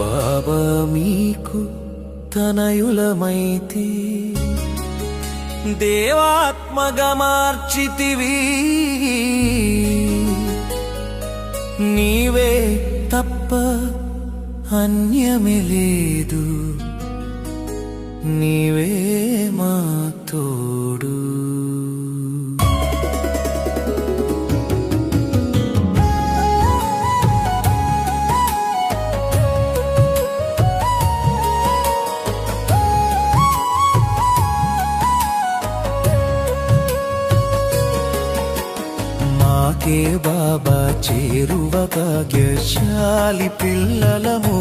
బాబా మీకు తనయులమైతి దేవాత్మగా మార్చితివి నీవే తప్ప అన్యమే లేదు నీవే మా తోడు మాకే బాబా చేరువ భాగ్యశాలి పిల్లలము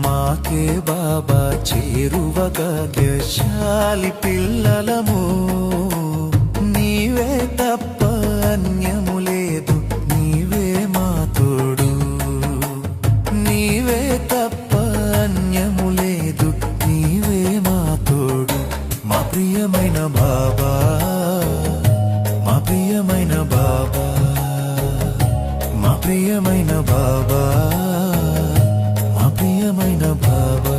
మాకే బాబా చేరువ భాగ్యశాలి పిల్లలము నీవే తప్ప అన్యము లేదు నీవే మా తోడు నీవే తప్ప అన్యము లేదు నీవే మా తోడు మా ప్రియమైన బాబా మా ప్రియమైన బాబా మా ప్రియమైన బాబా మా ప్రియమైన బాబా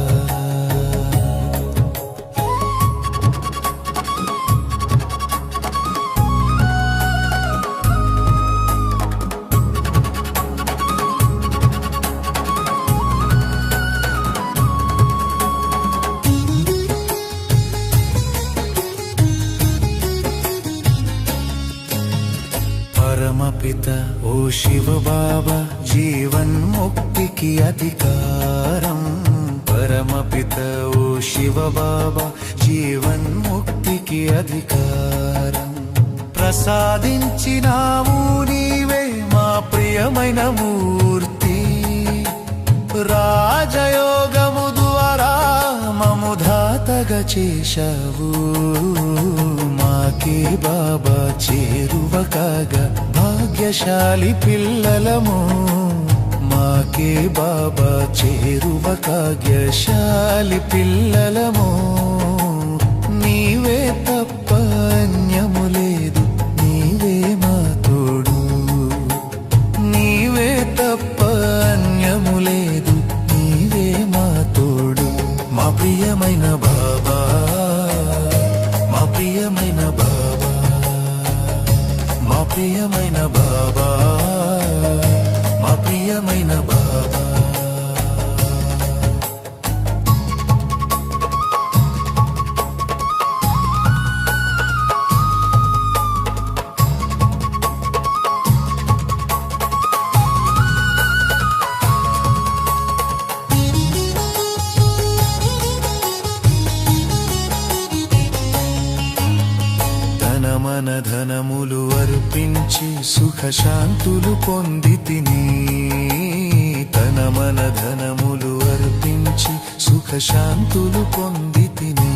పరమపిత ఓ శివ బాబా జీవన్ముక్తికి అధికారం పరమపిత ఓ శివ బాబా జీవన్ముక్తికి అధికారం ప్రసాదించినావు నీవే మా ప్రియమైన మూర్తి రాజయోగము ద్వారా మము ధాతగా చేశావు మాకే బాబా చేరువ కాగా భాగ్యశాలి పిల్లలము మాకే బాబా చేరువ భాగ్యశాలి పిల్లలము నీవే తప్ప అన్యము లేదు నీవే మా తోడు నీవే తప్ప అన్యము లేదు నీవే మా తోడు మా ప్రియమైన బాబా మా ప్రియమైన బాబా మా ప్రియమైన బాబా మా ప్రియమైన బాబా మన ధనములు అర్పించి సుఖశాంతులు పొందితిని తన మన ధనములు అర్పించి సుఖశాంతులు పొందితిని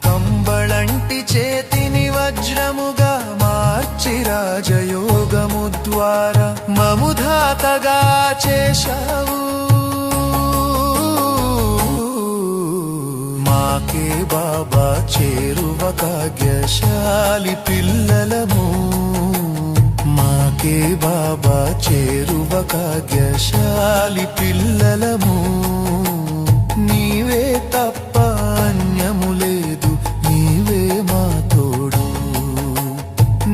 కంబళంటి చేతిని వజ్రముగా మార్చి రాజయోగము ద్వారా మము ధాతగా చేశావు మాకే బాబా చేరువ భాగ్యశాలి పిల్లలము మాకే బాబా చేరువ భాగ్యశాలి పిల్లలము నీవే తప్ప అన్యము లేదు నీవే మా తోడు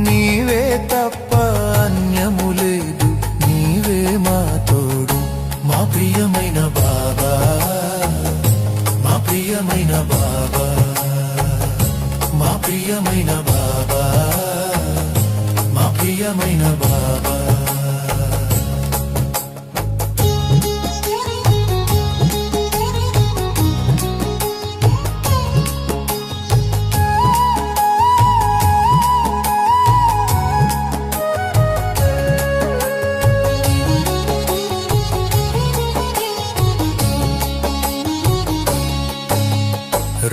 నీవే తప్ప అన్యము లేదు నీవే మా తోడు మా ప్రియమైన బాబా మా ప్రియమైన బాబా మా ప్రియమైన బాబా మా ప్రియమైన బాబా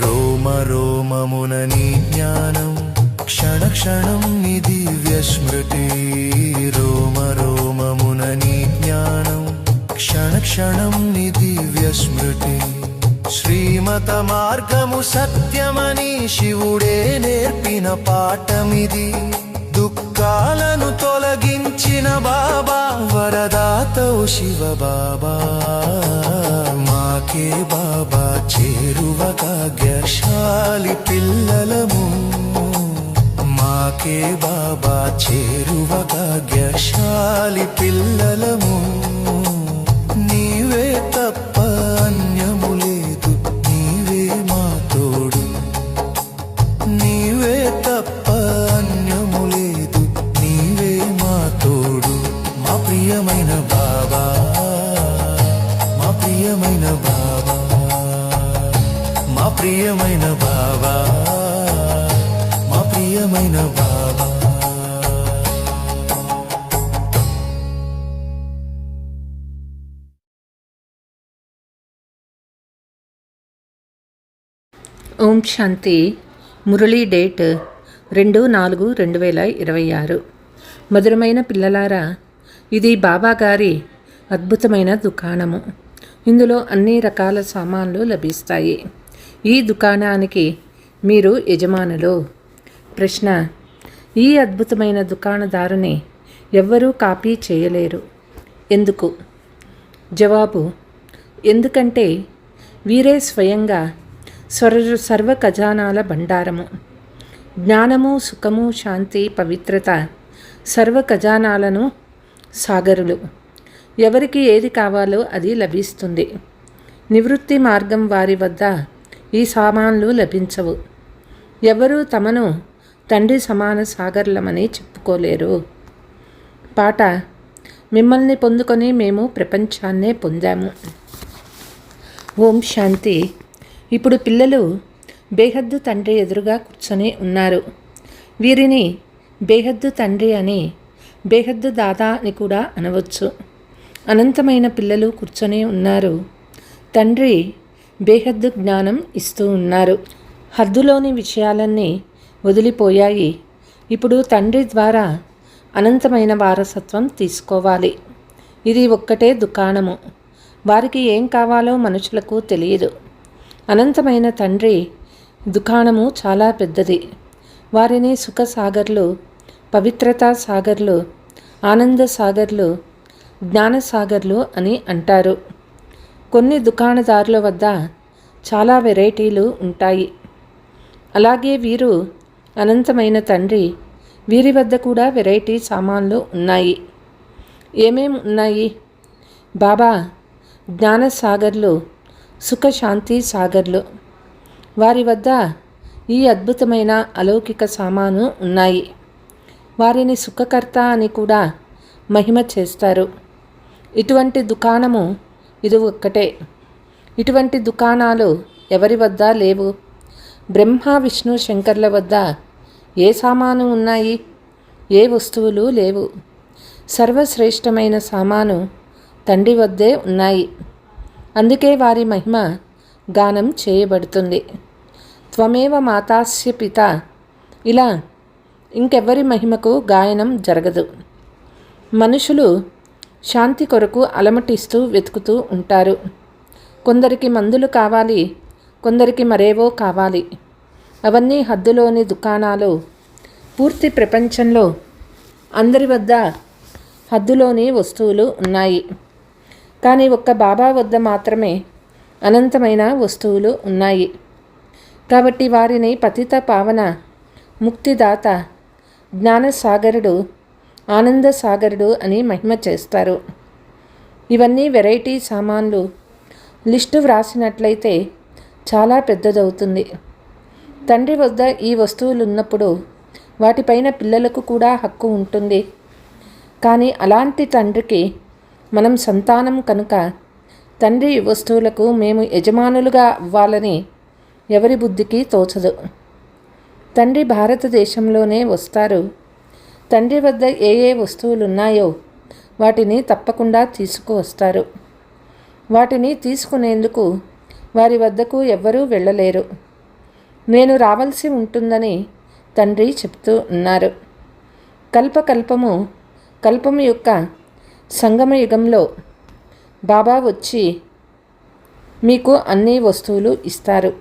రోమ రోమమున నీ జ్ఞానం క్షణ క్షణం నీ దివ్య స్మృతి రోమ రోమమున నీ జ్ఞానం క్షణ క్షణం నీ దివ్య స్మృతి శ్రీమత మార్గము సత్యమని శివుడే నేర్పిన పాఠమిది దుఃఖాలను తొలగించిన బాబా వర వరదాతవు శివ బాబా మాకే బాబా చేరువ భాగ్యశాలి పిల్లలము మాకే బాబా చేరువ భాగ్యశాలి పిల్లలము నీవే తప్ప అన్యము లేదు నీవే మా తోడు నీవే తప్ప అన్యము లేదు నీవే మా తోడు మా ప్రియమైన బాబా మా ప్రియమైన బాబా మా ప్రియమైన బాబా మా ప్రియమైన బాబా ఓం శాంతి. మురళీ డేట్ 2/4/2026. మధురమైన పిల్లలారా, ఇది బాబా గారి అద్భుతమైన దుకాణము. ఇందులో అన్ని రకాల సామాన్లు లభిస్తాయి. ఈ దుకాణానికి మీరు యజమానులు. ప్రశ్న: ఈ అద్భుతమైన దుకాణదారుని ఎవ్వరూ కాపీ చేయలేరు. ఎందుకు? జవాబు: ఎందుకంటే వీరే స్వయంగా సర్వ ఖజానాల బండారము. జ్ఞానము, సుఖము, శాంతి, పవిత్రత సర్వ ఖజానాలను సాగరులు. ఎవరికి ఏది కావాలో అది లభిస్తుంది. నివృత్తి మార్గం వారి వద్ద ఈ సామాన్లు లభించవు. ఎవరూ తమను తండ్రి సమాన సాగర్లమని చెప్పుకోలేరు. పాట: మిమ్మల్ని పొందుకొని మేము ప్రపంచాన్నే పొందాము. ఓం శాంతి. ఇప్పుడు పిల్లలు బేహద్దు తండ్రి ఎదురుగా కూర్చొని ఉన్నారు. వీరిని బేహద్దు తండ్రి అని, బేహద్దు దాదా అని కూడా అనవచ్చు. అనంతమైన పిల్లలు కూర్చొని ఉన్నారు. తండ్రి బేహద్దు జ్ఞానం ఇస్తూ ఉన్నారు. హద్దులోని విషయాలన్నీ వదిలిపోయాయి. ఇప్పుడు తండ్రి ద్వారా అనంతమైన వారసత్వం తీసుకోవాలి. ఇది ఒక్కటే దుకాణము. వారికి ఏం కావాలో మనుషులకు తెలియదు. అనంతమైన తండ్రి దుకాణము చాలా పెద్దది. వారిని సుఖ సాగర్లు, పవిత్రతా సాగర్లు, ఆనంద సాగర్లు, జ్ఞాన సాగర్లు అని అంటారు. కొన్ని దుకాణదారుల వద్ద చాలా వెరైటీలు ఉంటాయి. అలాగే వీరు అనంతమైన తండ్రి, వీరి వద్ద కూడా వెరైటీ సామాన్లు ఉన్నాయి. ఏమేమి ఉన్నాయి? బాబా జ్ఞాన సాగర్లు, సుఖశాంతి సాగర్లు. వారి వద్ద ఈ అద్భుతమైన అలౌకిక సామాను ఉన్నాయి. వారిని సుఖకర్త అని కూడా మహిమ చేస్తారు. ఇటువంటి దుకాణము ఇది ఒక్కటే. ఇటువంటి దుకాణాలు ఎవరి వద్ద లేవు. బ్రహ్మ, విష్ణు, శంకర్ల వద్ద ఏ సామాను ఉన్నాయి? ఏ వస్తువులు లేవు. సర్వశ్రేష్టమైన సామాను తండ్రి వద్దే ఉన్నాయి. అందుకే వారి మహిమ గానం చేయబడుతుంది. త్వమేవ మాతాస్య పిత. ఇలా ఇంకెవ్వరి మహిమకు గాయనం జరగదు. మనుషులు శాంతి కొరకు అలమటిస్తూ వెతుకుతూ ఉంటారు. కొందరికి మందులు కావాలి, కొందరికి మరేవో కావాలి. అవన్నీ హద్దులోని దుకాణాలు. పూర్తి ప్రపంచంలో అందరి వద్ద హద్దులోని వస్తువులు ఉన్నాయి. కానీ ఒక్క బాబా వద్ద మాత్రమే అనంతమైన వస్తువులు ఉన్నాయి. కాబట్టి వారిని పతిత పావన, ముక్తిదాత, జ్ఞానసాగరుడు, ఆనంద సాగరుడు అని మహిమ చేస్తారు. ఇవన్నీ వెరైటీ సామాన్లు. లిస్టు వ్రాసినట్లయితే చాలా పెద్దదవుతుంది. తండ్రి వద్ద ఈ వస్తువులు ఉన్నప్పుడు వాటిపైన పిల్లలకు కూడా హక్కు ఉంటుంది. కానీ అలాంటి తండ్రికి మనం సంతానం కనుక తండ్రి వస్తువులకు మేము యజమానులుగా అవ్వాలని ఎవరి బుద్ధికి తోచదు. తండ్రి భారతదేశంలోనే వస్తారు. తండ్రి వద్ద ఏ ఏ వస్తువులు ఉన్నాయో వాటిని తప్పకుండా తీసుకువస్తారు. వాటిని తీసుకునేందుకు వారి వద్దకు ఎవ్వరూ వెళ్ళలేరు. నేను రావాల్సి ఉంటుందని తండ్రి చెప్తూ ఉన్నారు. కల్పము యొక్క సంగమ యుగంలో బాబా వచ్చి మీకు అన్ని వస్తువులు ఇస్తారు.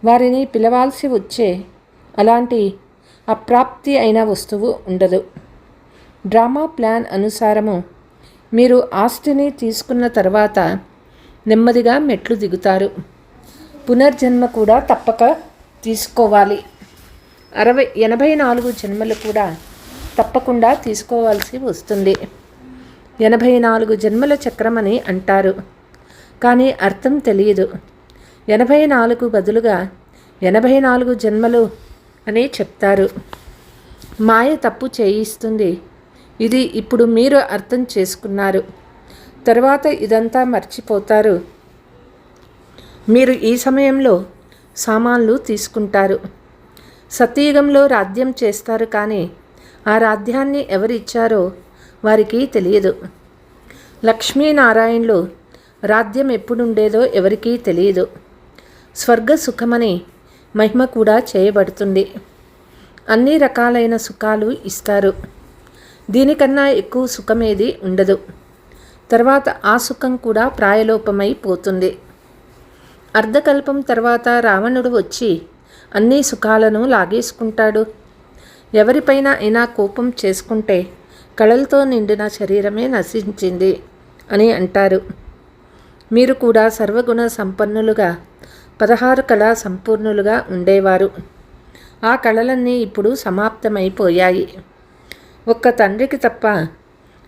వారిని పిలవాల్సి వచ్చే అలాంటి అప్రాప్తి అయిన వస్తువు ఉండదు. డ్రామా ప్లాన్ అనుసారము మీరు ఆస్తిని తీసుకున్న తర్వాత నెమ్మదిగా మెట్లు దిగుతారు. పునర్జన్మ కూడా తప్పక తీసుకోవాలి. 84 జన్మలు కూడా తప్పకుండా తీసుకోవాల్సి వస్తుంది. 84 జన్మల చక్రమని అంటారు, కానీ అర్థం తెలియదు. 84 బదులుగా 84 జన్మలు అని చెప్తారు. మాయ తప్పు చేయిస్తుంది. ఇది ఇప్పుడు మీరు అర్థం చేసుకున్నారు. తర్వాత ఇదంతా మర్చిపోతారు. మీరు ఈ సమయంలో సామాన్లు తీసుకుంటారు. సత్యయుగంలో రాజ్యం చేస్తారు, కానీ ఆ రాజ్యాన్ని ఎవరిచ్చారో వారికి తెలియదు. లక్ష్మీనారాయణులు రాజ్యం ఎప్పుడుండేదో ఎవరికీ తెలియదు. స్వర్గ సుఖమని మహిమ కూడా చేయబడుతుంది. అన్ని రకాలైన సుఖాలు ఇస్తారు. దీనికన్నా ఎక్కువ సుఖమేది ఉండదు. తర్వాత ఆ సుఖం కూడా ప్రాయలోపమై పోతుంది. అర్ధకల్పం తర్వాత రావణుడు వచ్చి అన్ని సుఖాలను లాగేసుకుంటాడు. ఎవరిపైన అయినా కోపం చేసుకుంటే కళలతో నిండిన శరీరమే నశించింది అని అంటారు. మీరు కూడా సర్వగుణ సంపన్నులుగా 16 కళా సంపూర్ణులుగా ఉండేవారు. ఆ కళలన్నీ ఇప్పుడు సమాప్తమైపోయాయి. ఒక్క తండ్రికి తప్ప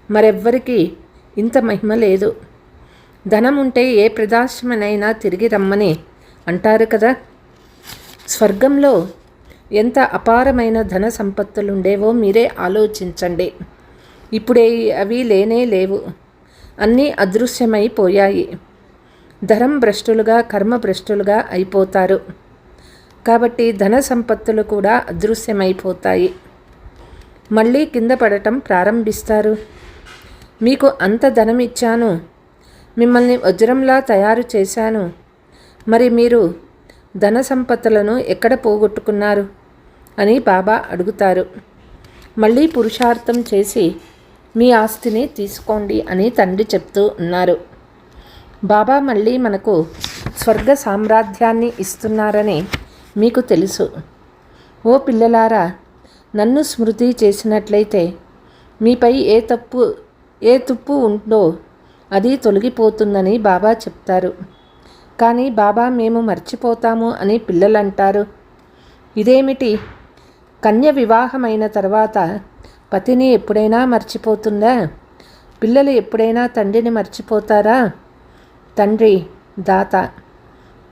మరెవ్వరికీ ఇంత మహిమ లేదు. ధనం ఉంటే ఏ ప్రదాశ్రమనైనా తిరిగి రమ్మని అంటారు కదా. స్వర్గంలో ఎంత అపారమైన ధన సంపత్తులుండేవో మీరే ఆలోచించండి. ఇప్పుడే అవి లేనే లేవు. అన్నీ అదృశ్యమైపోయాయి. ధరం భ్రష్టులుగా, కర్మ భ్రష్టులుగా అయిపోతారు. కాబట్టి ధన సంపత్తులు కూడా అదృశ్యమైపోతాయి. మళ్ళీ కింద పడటం ప్రారంభిస్తారు. మీకు అంత ధనం ఇచ్చాను, మిమ్మల్ని వజ్రంలా తయారు చేశాను, మరి మీరు ధన సంపత్తులను ఎక్కడ పోగొట్టుకున్నారు అని బాబా అడుగుతారు. మళ్ళీ పురుషార్థం చేసి మీ ఆస్తిని తీసుకోండి అని తండ్రి చెప్తూ ఉన్నారు. బాబా మళ్ళీ మనకు స్వర్గ సామ్రాజ్యాన్ని ఇస్తున్నారని మీకు తెలుసు. ఓ పిల్లలారా, నన్ను స్మృతి చేసినట్లయితే మీపై ఏ తుప్పు ఉందో అది తొలగిపోతుందని బాబా చెప్తారు. కానీ బాబా మేము మర్చిపోతాము అని పిల్లలు అంటారు. ఇదేమిటి? కన్య వివాహమైన తర్వాత పతిని ఎప్పుడైనా మర్చిపోతుందా? పిల్లలు ఎప్పుడైనా తండ్రిని మర్చిపోతారా? తండ్రి దాత.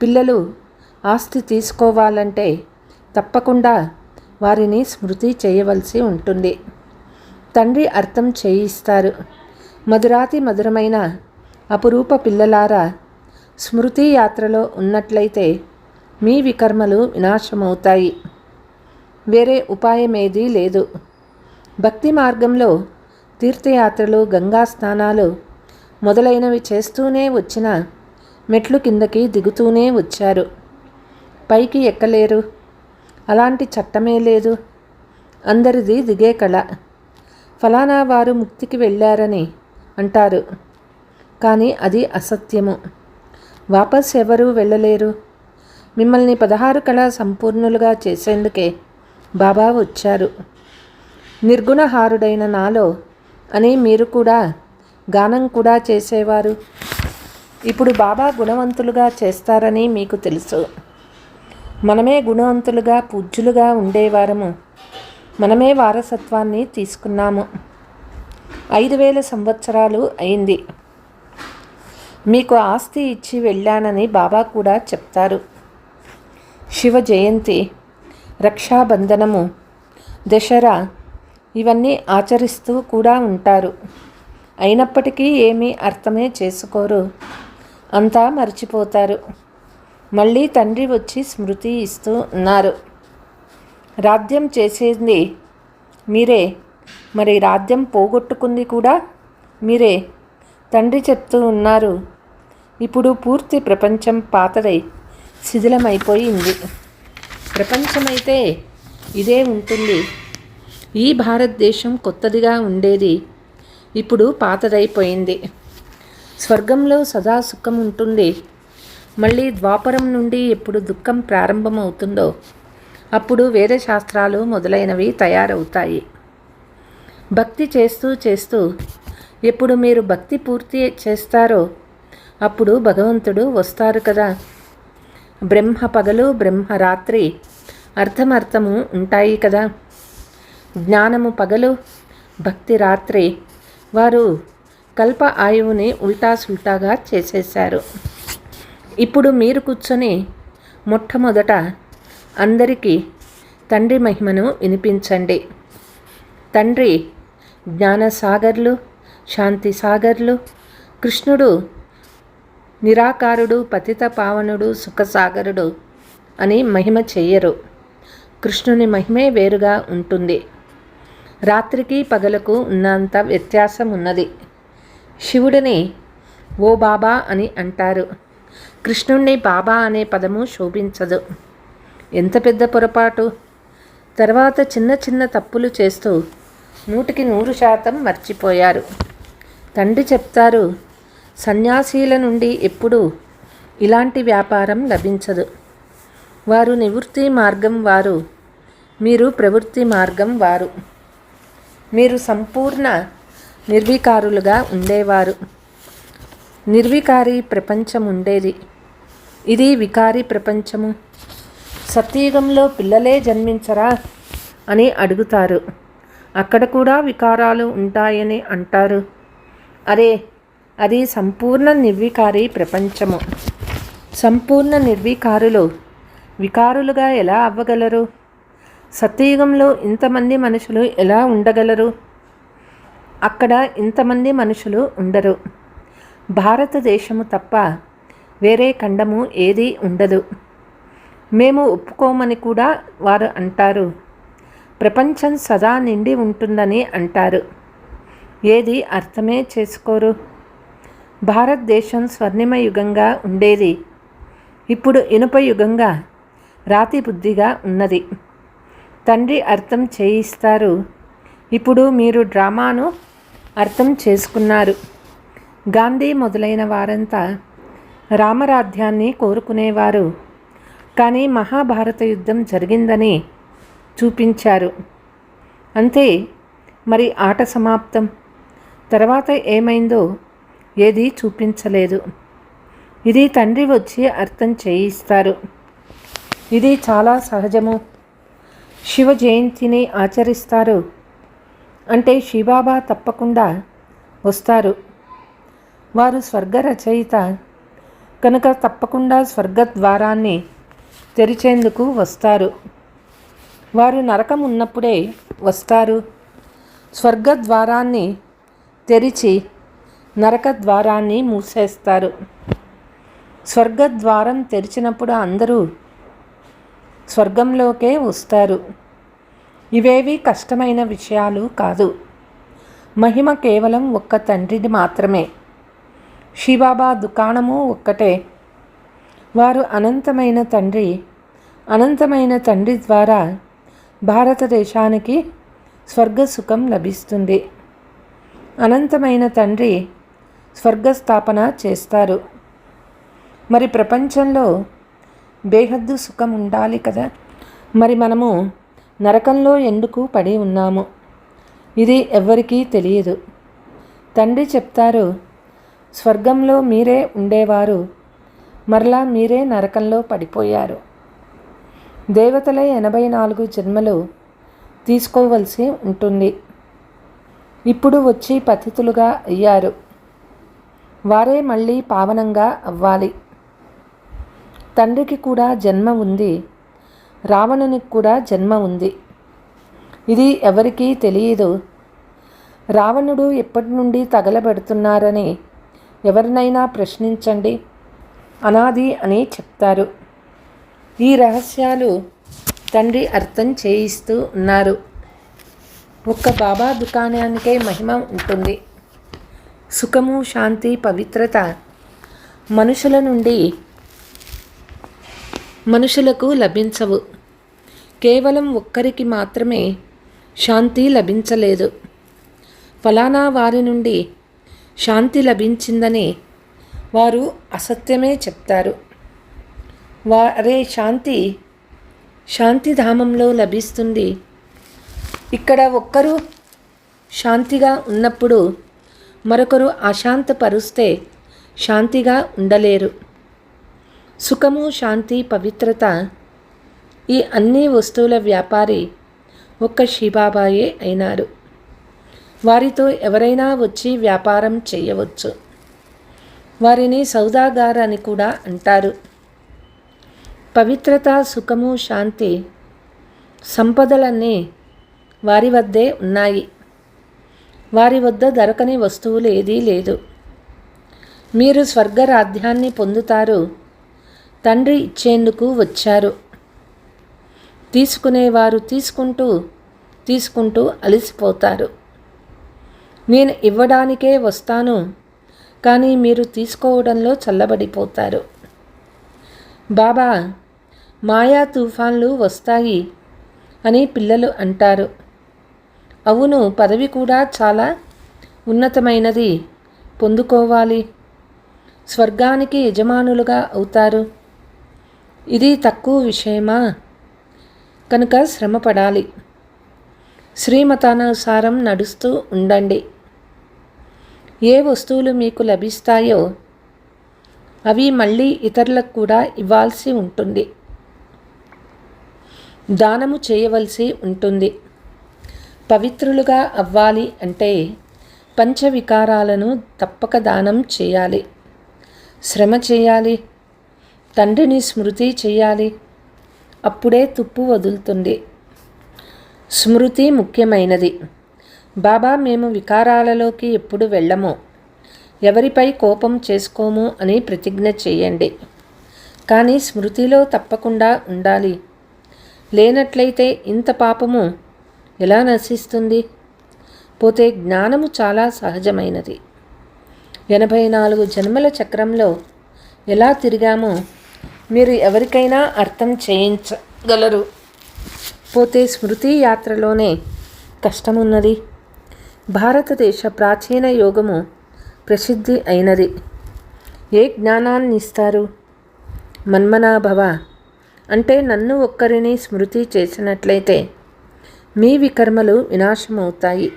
పిల్లలు ఆస్తి తీసుకోవాలంటే తప్పకుండా వారిని స్మృతి చేయవలసి ఉంటుంది. తండ్రి అర్థం చేయిస్తారు. మధురాతి మధురమైన అపురూప పిల్లలారా, స్మృతి యాత్రలో ఉన్నట్లయితే మీ వికర్మలు వినాశమవుతాయి. వేరే ఉపాయమేదీ లేదు. భక్తి మార్గంలో తీర్థయాత్రలు, గంగా స్నానాలు మొదలైనవి చేస్తూనే వచ్చిన మెట్లు కిందకి దిగుతూనే వచ్చారు. పైకి ఎక్కలేరు. అలాంటి చట్టమే లేదు. అందరిది దిగే కళ. ఫలానా వారు ముక్తికి వెళ్ళారని అంటారు, కానీ అది అసత్యము. వాపస్ ఎవరూ వెళ్ళలేరు. మిమ్మల్ని 16 కళా సంపూర్ణులుగా చేసేందుకే బాబా వచ్చారు. నిర్గుణహారుడైన నాలో అని మీరు కూడా గానం కూడా చేసేవారు. ఇప్పుడు బాబా గుణవంతులుగా చేస్తారని మీకు తెలుసు. మనమే గుణవంతులుగా, పూజ్యులుగా ఉండేవారము. మనమే వారసత్వాన్ని తీసుకున్నాము. 5000 సంవత్సరాలు అయింది. మీకు ఆస్తి ఇచ్చి వెళ్ళానని బాబా కూడా చెప్తారు. శివ జయంతి, రక్షాబంధనము, దసరా ఇవన్నీ ఆచరిస్తూ కూడా ఉంటారు. అయినప్పటికీ ఏమీ అర్థమే చేసుకోరు. అంతా మర్చిపోతారు. మళ్ళీ తండ్రి వచ్చి స్మృతి ఇస్తూ ఉన్నారు. రాజ్యం చేసేది మీరే, మరి రాజ్యం పోగొట్టుకుంది కూడా మీరే. తండ్రి చెప్తూ ఉన్నారు, ఇప్పుడు పూర్తి ప్రపంచం పాతదై శిథిలమైపోయింది. ప్రపంచమైతే ఇదే ఉంటుంది. ఈ భారతదేశం కొత్తదిగా ఉండేది, ఇప్పుడు పాతదైపోయింది. స్వర్గంలో సదా సుఖం ఉంటుంది. మళ్ళీ ద్వాపరం నుండి ఎప్పుడు దుఃఖం ప్రారంభమవుతుందో అప్పుడు వేదశాస్త్రాలు మొదలైనవి తయారవుతాయి. భక్తి చేస్తూ చేస్తూ ఎప్పుడు మీరు భక్తి పూర్తి చేస్తారో అప్పుడు భగవంతుడు వస్తారు కదా. బ్రహ్మ పగలు బ్రహ్మ రాత్రి అర్థమర్థము ఉంటాయి కదా. జ్ఞానము పగలు భక్తి రాత్రి. వారు కల్ప ఆయువుని ఉల్టా సుల్టాగా చేసేశారు. ఇప్పుడు మీరు కూర్చొని మొట్టమొదట అందరికీ తండ్రి మహిమను వినిపించండి. తండ్రి జ్ఞానసాగర్లు, శాంతి సాగర్లు. కృష్ణుడు నిరాకారుడు, పతిత పావనుడు, సుఖసాగరుడు అని మహిమ చెయ్యరు. కృష్ణుని మహిమే వేరుగా ఉంటుంది. రాత్రికి పగలకు ఉన్నంత వ్యత్యాసం ఉన్నది. శివుడిని ఓ బాబా అని అంటారు. కృష్ణుణ్ణి బాబా అనే పదము శోభించదు. ఎంత పెద్ద పొరపాటు. తర్వాత చిన్న చిన్న తప్పులు చేస్తూ 100% మర్చిపోయారు. తండ్రి చెప్తారు, సన్యాసీల నుండి ఎప్పుడూ ఇలాంటి వ్యాపారం లభించదు. వారు నివృత్తి మార్గం వారు, మీరు ప్రవృత్తి మార్గం వారు. మీరు సంపూర్ణ నిర్వికారులుగా ఉండేవారు. నిర్వికారి ప్రపంచం ఉండేది. ఇది వికారి ప్రపంచము. సత్యయుగంలో పిల్లలే జన్మించరా అని అడుగుతారు. అక్కడ కూడా వికారాలు ఉంటాయని అంటారు. అరే, అది సంపూర్ణ నిర్వికారి ప్రపంచము. సంపూర్ణ నిర్వికారులు వికారులుగా ఎలా అవ్వగలరు? సత్యయుగంలో ఇంతమంది మనుషులు ఎలా ఉండగలరు? అక్కడ ఇంతమంది మనుషులు ఉండరు. భారతదేశము తప్ప వేరే ఖండము ఏదీ ఉండదు. మేము ఒప్పుకోమని కూడా వారు అంటారు. ప్రపంచం సదా నిండి ఉంటుందని అంటారు. ఏది అర్థమే చేసుకోరు. భారతదేశం స్వర్ణిమ యుగంగా ఉండేది. ఇప్పుడు ఇనుప యుగంగా రాతి బుద్ధిగా ఉన్నది. తండ్రి అర్థం చేయిస్తారు. ఇప్పుడు మీరు డ్రామాను అర్థం చేసుకున్నారు. గాంధీ మొదలైన వారంతా రామరాజ్యాన్ని కోరుకునేవారు. కానీ మహాభారత యుద్ధం జరిగిందని చూపించారు. అంతే, మరి ఆట సమాప్తం. తర్వాత ఏమైందో ఏదీ చూపించలేదు. ఇది తండ్రి వచ్చి అర్థం చేయిస్తారు. ఇది చాలా సహజము. శివ జయంతిని ఆచరిస్తారు అంటే శివబాబా తప్పకుండా వస్తారు. వారు స్వర్గ రచయిత కనుక తప్పకుండా స్వర్గద్వారాన్ని తెరిచేందుకు వస్తారు. వారు నరకం ఉన్నప్పుడే వస్తారు. స్వర్గద్వారాన్ని తెరిచి నరక ద్వారాన్ని మూసేస్తారు. స్వర్గద్వారం తెరిచినప్పుడు అందరూ స్వర్గంలోకే వస్తారు. ఇవేవి కష్టమైన విషయాలు కాదు. మహిమ కేవలం ఒక్క తండ్రిది మాత్రమే. శివబాబా దుకాణము ఒక్కటే. వారు అనంతమైన తండ్రి. అనంతమైన తండ్రి ద్వారా భారతదేశానికి స్వర్గ సుఖం లభిస్తుంది. అనంతమైన తండ్రి స్వర్గస్థాపన చేస్తారు. మరి ప్రపంచంలో బేహద్దు సుఖం ఉండాలి కదా. మరి మనము నరకంలో ఎందుకు పడి ఉన్నాము? ఇది ఎవ్వరికీ తెలియదు. తండ్రి చెప్తారు, స్వర్గంలో మీరే ఉండేవారు, మరలా మీరే నరకంలో పడిపోయారు. దేవతలే 84 జన్మలు తీసుకోవలసి ఉంటుంది. ఇప్పుడు వచ్చి పతితులుగా అయ్యారు. వారే మళ్ళీ పావనంగా అవ్వాలి. తండ్రికి కూడా జన్మ ఉంది. రావణునికి కూడా జన్మ ఉంది. ఇది ఎవరికీ తెలియదు. రావణుడు ఎప్పటి నుండి తగలబెడుతున్నారని ఎవరినైనా ప్రశ్నించండి. అనాది అని చెప్తారు. ఈ రహస్యాలు తండ్రి అర్థం చేయిస్తూ ఉన్నారు. ఒక్క బాబా దుకాణానికే మహిమ ఉంటుంది. సుఖము, శాంతి, పవిత్రత మనుషుల నుండి మనుషులకు లభించవు. కేవలం ఒక్కరికి మాత్రమే శాంతి లభించలేదు. ఫలానా వారి నుండి శాంతి లభించిందని వారు అసత్యమే చెప్తారు. వారే శాంతిధామంలో లభిస్తుంది. ఇక్కడ ఒక్కరు శాంతిగా ఉన్నప్పుడు మరొకరు అశాంతపరుస్తే శాంతిగా ఉండలేరు. సుఖము, శాంతి, పవిత్రత ఈ అన్ని వస్తువుల వ్యాపారి ఒక్క శివబాబాయే అయినారు. వారితో ఎవరైనా వచ్చి వ్యాపారం చేయవచ్చు. వారిని సౌదాగార్ అని కూడా అంటారు. పవిత్రత, సుఖము, శాంతి, సంపదలన్నీ వారి వద్దే ఉన్నాయి. వారి వద్ద దొరకని వస్తువులు ఏదీ లేదు. మీరు స్వర్గరాధ్యాన్ని పొందుతారు. తండ్రి ఇచ్చేందుకు వచ్చారు. తీసుకునేవారు తీసుకుంటూ అలసిపోతారు. నేను ఇవ్వడానికే వస్తాను, కానీ మీరు తీసుకోవడంలో చల్లబడిపోతారు. బాబా, మాయా తుఫాన్లు వస్తాయి అని పిల్లలు అంటారు. అవును, పదవి కూడా చాలా ఉన్నతమైనది, పొందుకోవాలి. స్వర్గానికి యజమానులుగా అవుతారు. ఇది తక్కువ విషయమా? కనుక శ్రమపడాలి. శ్రీమతానుసారం నడుస్తూ ఉండండి. ఏ వస్తువులు మీకు లభిస్తాయో అవి మళ్ళీ ఇతరులకు కూడా ఇవ్వాల్సి ఉంటుంది. దానము చేయవలసి ఉంటుంది. పవిత్రులుగా అవ్వాలి అంటే పంచవికారాలను తప్పక దానం చేయాలి. శ్రమ చేయాలి. తండ్రిని స్మృతి చేయాలి. అప్పుడే తుప్పు వదులుతుంది. స్మృతి ముఖ్యమైనది. బాబా, మేము వికారాలలోకి ఎప్పుడు వెళ్ళము, ఎవరిపై కోపం చేసుకోము అని ప్రతిజ్ఞ చేయండి. కానీ స్మృతిలో తప్పకుండా ఉండాలి. లేనట్లయితే ఇంత పాపము ఎలా నశిస్తుంది? పోతే జ్ఞానము చాలా సహజమైనది. 84 జన్మల చక్రంలో ఎలా తిరిగామో మీరు ఎవరికైనా అర్థం చేయించగలరు. పోతే స్మృతి యాత్రలోనే కష్టమున్నది. భారతదేశ ప్రాచీన యోగము ప్రసిద్ధి అయినది. ఏ జ్ఞానాన్ని ఇస్తారు? మన్మనాభవ అంటే నన్ను ఒక్కరిని స్మృతి చేసినట్లయితే మీ వికర్మలు వినాశమవుతాయి.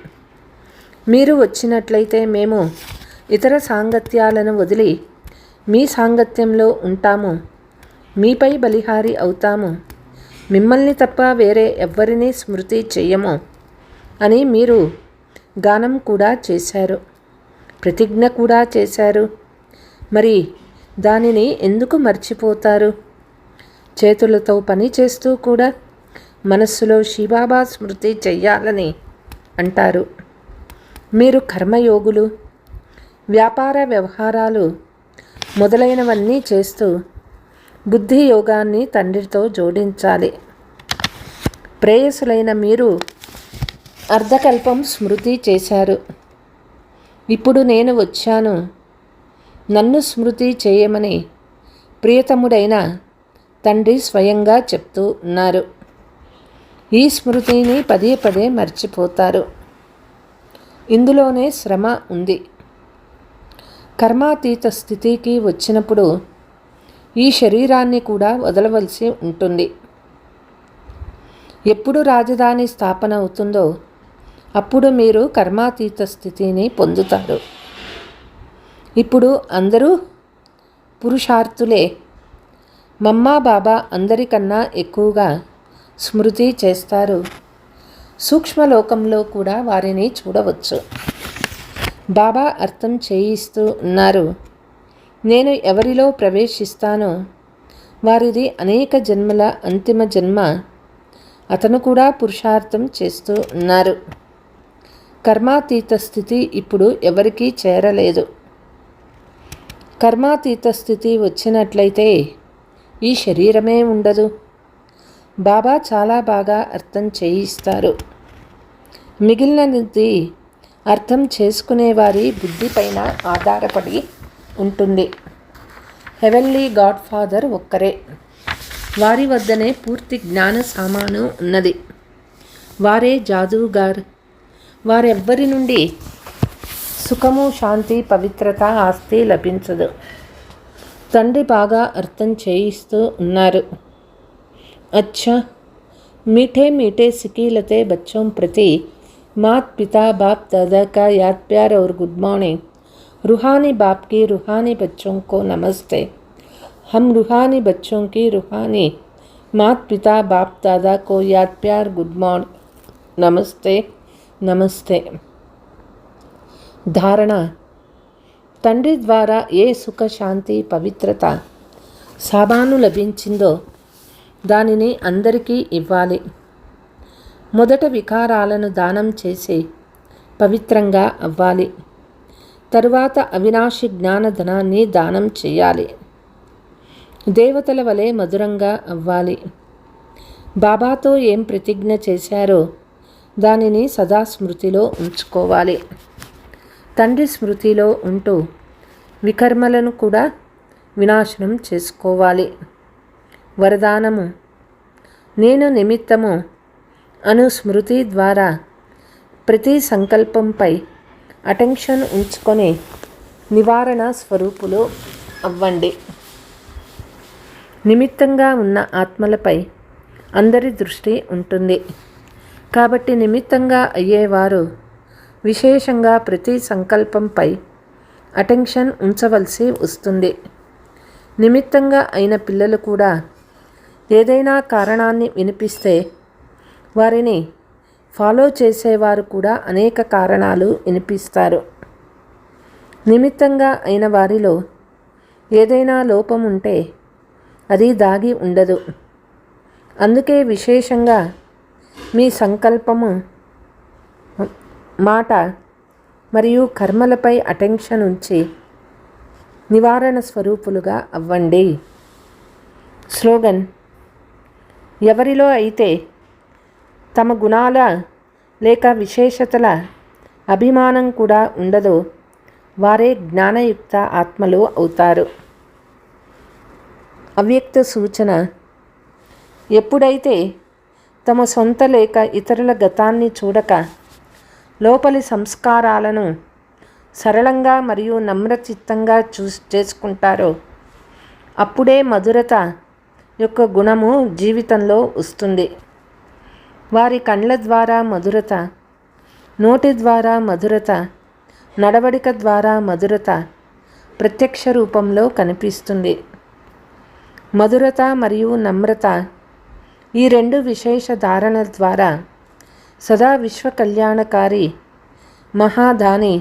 మీరు వచ్చినట్లయితే మేము ఇతర సాంగత్యాలను వదిలి మీ సాంగత్యంలో ఉంటాము. మీపై బలిహారి అవుతాము. మిమ్మల్ని తప్ప వేరే ఎవ్వరినీ స్మృతి చెయ్యము అని మీరు గానం కూడా చేశారు. ప్రతిజ్ఞ కూడా చేశారు. మరి దానిని ఎందుకు మర్చిపోతారు? చేతులతో పని చేస్తూ కూడా మనస్సులో శివబాబా స్మృతి చెయ్యాలని అంటారు. మీరు కర్మయోగులు. వ్యాపార వ్యవహారాలు మొదలైనవన్నీ చేస్తూ బుద్ధి యోగాన్ని తండ్రితో జోడించాలి. ప్రేయసులైన మీరు అర్ధకల్పం స్మృతి చేశారు. ఇప్పుడు నేను వచ్చాను, నన్ను స్మృతి చేయమని ప్రియతముడైన తండ్రి స్వయంగా చెప్తూ ఉన్నారు. ఈ స్మృతిని పదే పదే మర్చిపోతారు. ఇందులోనే శ్రమ ఉంది. కర్మాతీత స్థితికి వచ్చినప్పుడు ఈ శరీరాన్ని కూడా వదలవలసి ఉంటుంది. ఎప్పుడు రాజధాని స్థాపన అవుతుందో అప్పుడు మీరు కర్మాతీత స్థితిని పొందుతారు. ఇప్పుడు అందరూ పురుషార్థులే. మమ్మా బాబా అందరికన్నా ఎక్కువగా స్మృతి చేస్తారు. సూక్ష్మలోకంలో కూడా వారిని చూడవచ్చు. బాబా అర్థం చేయిస్తూ ఉన్నారు. నేను ఎవరిలో ప్రవేశిస్తానో వారిది అనేక జన్మల అంతిమ జన్మ. అతను కూడా పురుషార్థం చేస్తూ ఉన్నారు. కర్మాతీత స్థితి ఇప్పుడు ఎవరికీ చేరలేదు. కర్మాతీత స్థితి వచ్చినట్లయితే ఈ శరీరమే ఉండదు. బాబా చాలా బాగా అర్థం చేయిస్తారు. మిగిలినది అర్థం చేసుకునేవారి బుద్ధిపైన ఆధారపడి ఉంటుంది. హెవెన్లీ గాడ్ ఫాదర్ ఒక్కరే. వారి వద్దనే పూర్తి జ్ఞాన సామాను ఉన్నది. వారే జాదూగార్. వారెవ్వరి నుండి సుఖము, శాంతి, పవిత్రత, ఆస్తి లభించదు. తండ్రి బాగా అర్థం చేయిస్తూ ఉన్నారు. अच्छा मीठे मीठे सिकीलते बच्चों प्रति मात पिता बाप दादा का याद प्यार और गुड मॉर्निंग। रूहानी बाप की रूहानी बच्चों को नमस्ते। हम रूहानी बच्चों की रूहानी मात पिता बाप दादा को याद प्यार गुड मॉर्निंग नमस्ते నమస్తే. ధారణ: తండ్రి ద్వారా ఏ సుఖ శాంతి పవిత్రత సాబాను లభించిందో దానిని అందరికీ ఇవ్వాలి. మొదట వికారాలను దానం చేసి పవిత్రంగా అవ్వాలి. తరువాత అవినాశి జ్ఞానధనాన్ని దానం చేయాలి. దేవతల వలె మధురంగా అవ్వాలి. బాబాతో ఏం ప్రతిజ్ఞ చేశారో దానిని సదా స్మృతిలో ఉంచుకోవాలి. తండ్రి స్మృతిలో ఉంటూ వికర్మలను కూడా వినాశనం చేసుకోవాలి. వరదానము: నేను నిమిత్తము అను స్మృతి ద్వారా ప్రతి సంకల్పంపై అటెన్షన్ ఉంచుకొని నివారణ స్వరూపులు అవ్వండి. నిమిత్తంగా ఉన్న ఆత్మలపై అందరి దృష్టి ఉంటుంది. కాబట్టి నిమిత్తంగా అయ్యేవారు విశేషంగా ప్రతి సంకల్పంపై అటెన్షన్ ఉంచవలసి వస్తుంది. నిమిత్తంగా అయిన పిల్లలు కూడా ఏదైనా కారణాన్ని వినిపిస్తే వారిని ఫాలో చేసేవారు కూడా అనేక కారణాలు వినిపిస్తారు. నిమిత్తంగా అయిన వారిలో ఏదైనా లోపం ఉంటే అది దాగి ఉండదు. అందుకే విశేషంగా మీ సంకల్పము, మాట మరియు కర్మలపై అటెన్షన్ ఉంచి నివారణ స్వరూపులుగా అవ్వండి. స్లోగన్: ఎవరిలో అయితే తమ గుణాల లేక విశేషతల అభిమానం కూడా ఉండదో వారే జ్ఞానయుక్త ఆత్మలు అవుతారు. అవ్యక్త సూచన: ఎప్పుడైతే తమ సొంత లేక ఇతరుల గతాన్ని చూడక లోపలి సంస్కారాలను సరళంగా మరియు నమ్రచిత్తంగా చేసుకుంటారో అప్పుడే మధురత యొక్క గుణము జీవితంలో వస్తుంది. వారి కండ్ల ద్వారా మధురత, నోటి ద్వారా మధురత, నడవడిక ద్వారా మధురత ప్రత్యక్ష రూపంలో కనిపిస్తుంది. మధురత మరియు నమ్రత ఈ రెండు విశేష ధారణల ద్వారా సదా విశ్వ కళ్యాణకారి మహాదాని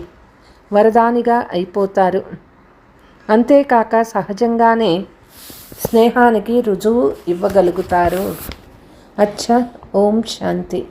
వరదానిగా అయిపోతారు. అంతేకాక సహజంగానే స్నేహానికి రుజువు ఇవ్వగలుగుతారు. అచ్చా. ఓం శాంతి.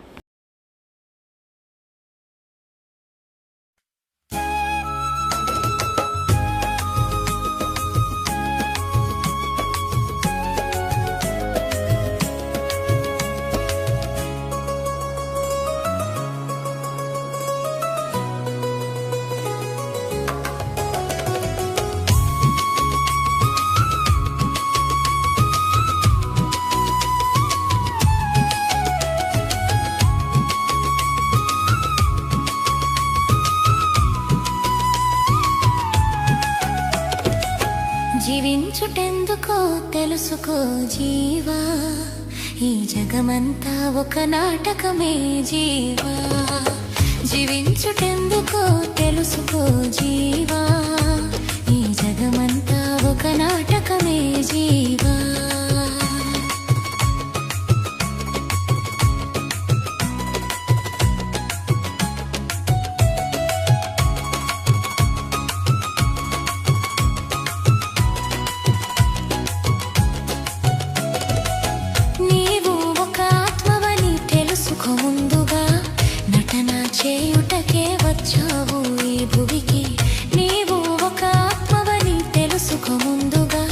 జీవించుటెందుకో తెలుసుకో జీవా, ఈ జగమంతా ఒక నాటకమే జీవా. జీవించుటెందుకో తెలుసుకో జీవా, ఈ జగమంతా ఒక నాటకమే జీవా. చేయుటకే వచ్చావు ఈ భువికి, నీవు ఒక ఆత్మవని తెలుసుకో ముందుగా.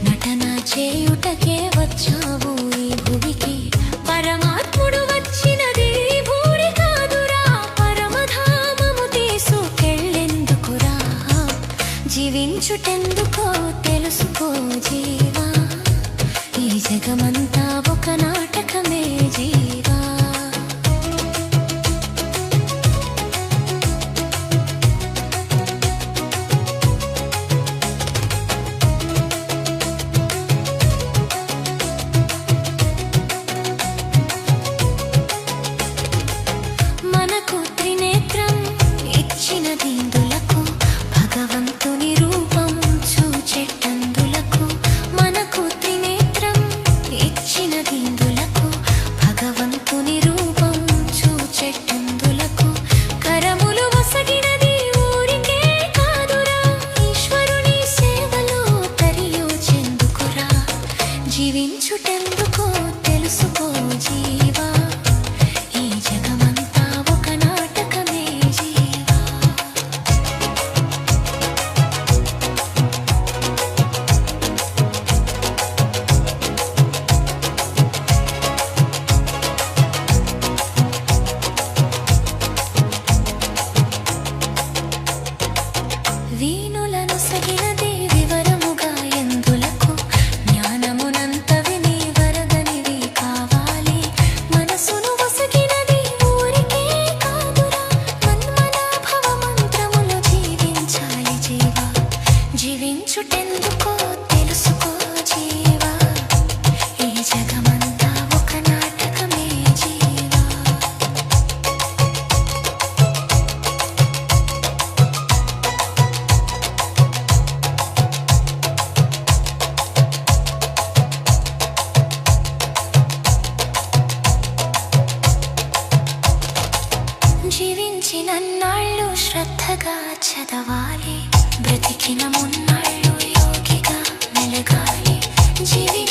నటన చేయుటకే వచ్చావు ఈ భువికి, పరమాత్ముడు వచ్చినది భూరి కాదురా, పరమధామము తీసుకెళ్ళెందుకురా. జీవించుటెందుకో తెలుసుకో జీవా, ఈ జగమంతా ఒక నాటకమే జీవా. మనకు వీణులను సగినది వివరముగా ఎందులకు జ్ఞానమునంత విని వరదనివి కావాలి మనసును వసగినది ఊరికే కాదురా మన్మనాభవ మంత్రములు జీవించాలి జీవా జీవించుటెందుకో తెలుసుకో జీవా ఈ జగమంతా ఒక నాటకమే జీవా జీవించినన్నాళ్ళు శ్రద్ధగా చదవాలి బ్రతికిన మున్నాళ్ళు యోగిగా మెలగాలి జీవి